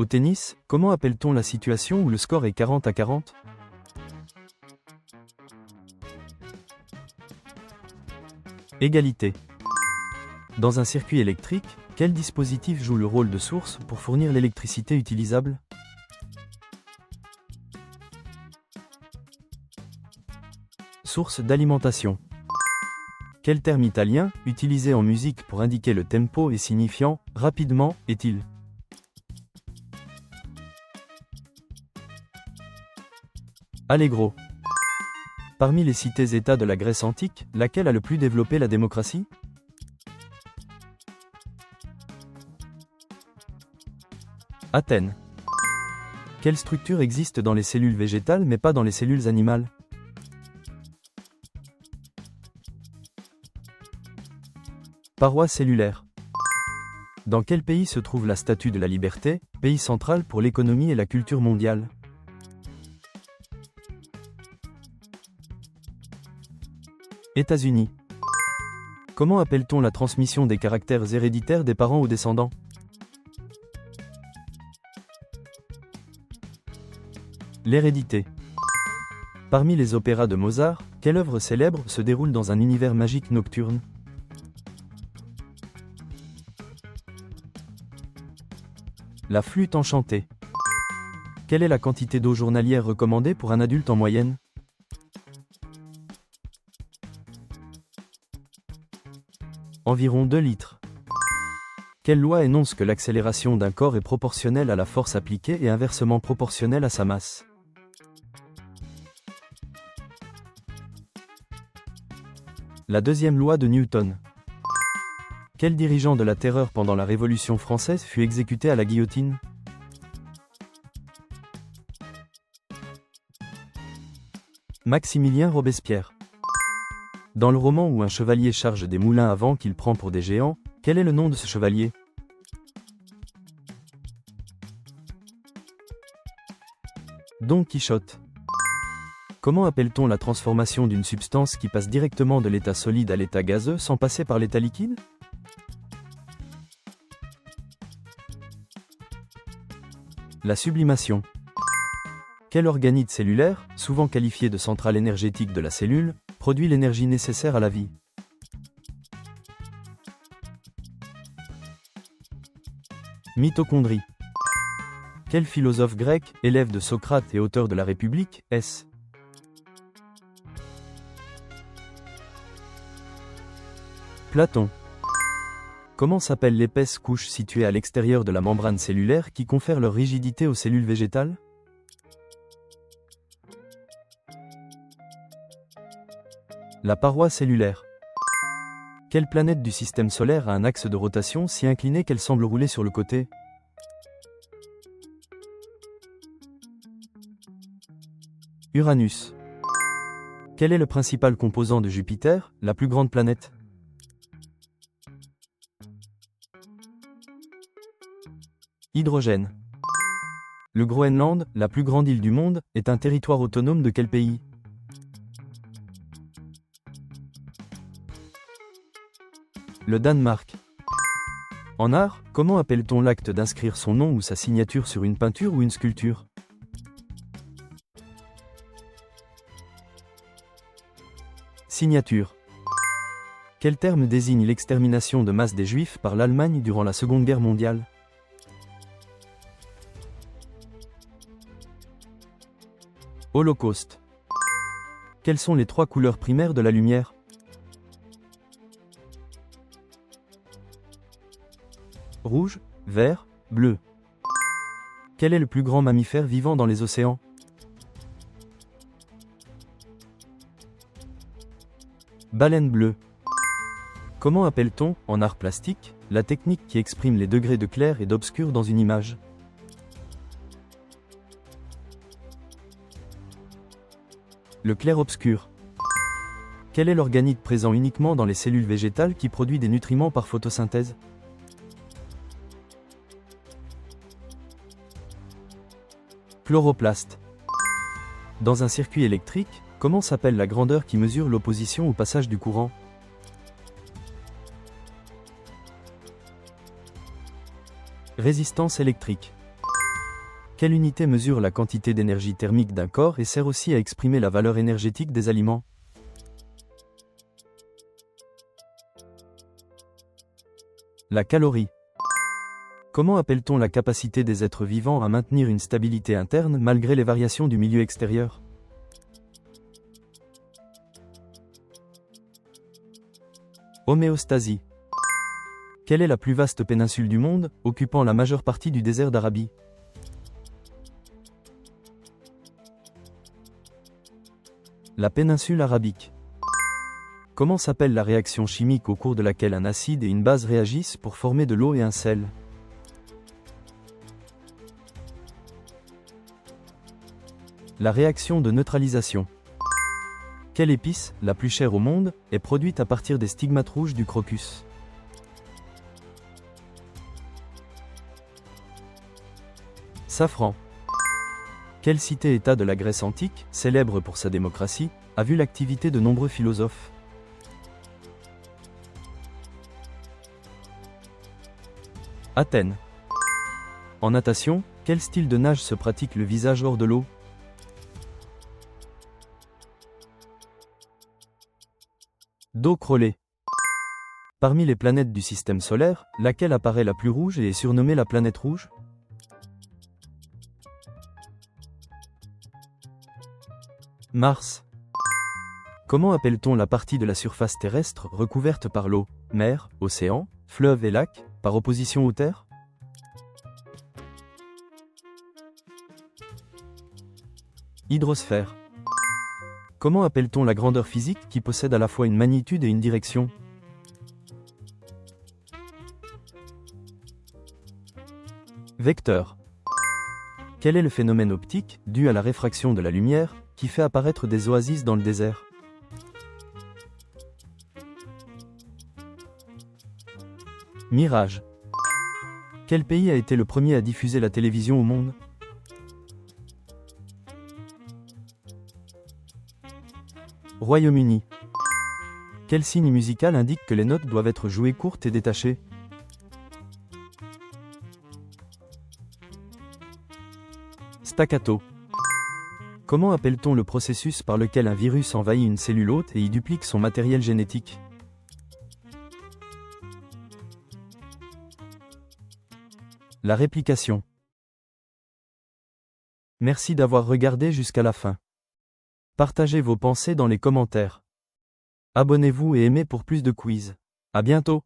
Au tennis, comment appelle-t-on la situation où le score est 40-40? Égalité. Dans un circuit électrique, quel dispositif joue le rôle de source pour fournir l'électricité utilisable? Source d'alimentation. Quel terme italien, utilisé en musique pour indiquer le tempo et signifiant « rapidement » est-il? Allegro. Parmi les cités-États de la Grèce antique, laquelle a le plus développé la démocratie? Athènes. Quelle structure existe dans les cellules végétales mais pas dans les cellules animales? Paroi cellulaire. Dans quel pays se trouve la Statue de la Liberté, pays central pour l'économie et la culture mondiale? États-Unis. Comment appelle-t-on la transmission des caractères héréditaires des parents aux descendants? L'hérédité. Parmi les opéras de Mozart, quelle œuvre célèbre se déroule dans un univers magique nocturne? La flûte enchantée. Quelle est la quantité d'eau journalière recommandée pour un adulte en moyenne? Environ 2 litres. Quelle loi énonce que l'accélération d'un corps est proportionnelle à la force appliquée et inversement proportionnelle à sa masse? La deuxième loi de Newton. Quel dirigeant de la Terreur pendant la Révolution française fut exécuté à la guillotine? Maximilien Robespierre. Dans le roman où un chevalier charge des moulins à vent qu'il prend pour des géants, quel est le nom de ce chevalier? Don Quichotte. Comment appelle-t-on la transformation d'une substance qui passe directement de l'état solide à l'état gazeux sans passer par l'état liquide? La sublimation. Quel organite cellulaire, souvent qualifié de centrale énergétique de la cellule, produit l'énergie nécessaire à la vie? Mitochondrie. Quel philosophe grec, élève de Socrate et auteur de la République, est-ce? Platon. Comment s'appelle l'épaisse couche située à l'extérieur de la membrane cellulaire qui confère leur rigidité aux cellules végétales? La paroi cellulaire. Quelle planète du système solaire a un axe de rotation si incliné qu'elle semble rouler sur le côté? Uranus. Quel est le principal composant de Jupiter, la plus grande planète? Hydrogène. Le Groenland, la plus grande île du monde, est un territoire autonome de quel pays? Le Danemark. En art, comment appelle-t-on l'acte d'inscrire son nom ou sa signature sur une peinture ou une sculpture? Signature. Quel terme désigne l'extermination de masse des Juifs par l'Allemagne durant la Seconde Guerre mondiale? Holocauste. Quelles sont les 3 couleurs primaires de la lumière? Rouge, vert, bleu. Quel est le plus grand mammifère vivant dans les océans? Baleine bleue. Comment appelle-t-on, en art plastique, la technique qui exprime les degrés de clair et d'obscur dans une image? Le clair-obscur. Quel est l'organite présent uniquement dans les cellules végétales qui produit des nutriments par photosynthèse? Chloroplaste. Dans un circuit électrique, comment s'appelle la grandeur qui mesure l'opposition au passage du courant? Résistance électrique. Quelle unité mesure la quantité d'énergie thermique d'un corps et sert aussi à exprimer la valeur énergétique des aliments? La calorie. Comment appelle-t-on la capacité des êtres vivants à maintenir une stabilité interne malgré les variations du milieu extérieur? Homéostasie. Quelle est la plus vaste péninsule du monde, occupant la majeure partie du désert d'Arabie? La péninsule arabique. Comment s'appelle la réaction chimique au cours de laquelle un acide et une base réagissent pour former de l'eau et un sel? La réaction de neutralisation. Quelle épice, la plus chère au monde, est produite à partir des stigmates rouges du crocus? Safran. Quelle cité-État de la Grèce antique, célèbre pour sa démocratie, a vu l'activité de nombreux philosophes? Athènes. En natation, quel style de nage se pratique le visage hors de l'eau? Dos crawlé. Parmi les planètes du système solaire, laquelle apparaît la plus rouge et est surnommée la planète rouge? Mars. Comment appelle-t-on la partie de la surface terrestre recouverte par l'eau, mer, océan, fleuve et lac, par opposition aux terres? Hydrosphère. Comment appelle-t-on la grandeur physique qui possède à la fois une magnitude et une direction? Vecteur. Quel est le phénomène optique, dû à la réfraction de la lumière, qui fait apparaître des oasis dans le désert? Mirage. Quel pays a été le premier à diffuser la télévision au monde? Royaume-Uni. Quel signe musical indique que les notes doivent être jouées courtes et détachées? Staccato. Comment appelle-t-on le processus par lequel un virus envahit une cellule hôte et y duplique son matériel génétique? La réplication. Merci d'avoir regardé jusqu'à la fin. Partagez vos pensées dans les commentaires. Abonnez-vous et aimez pour plus de quiz. À bientôt!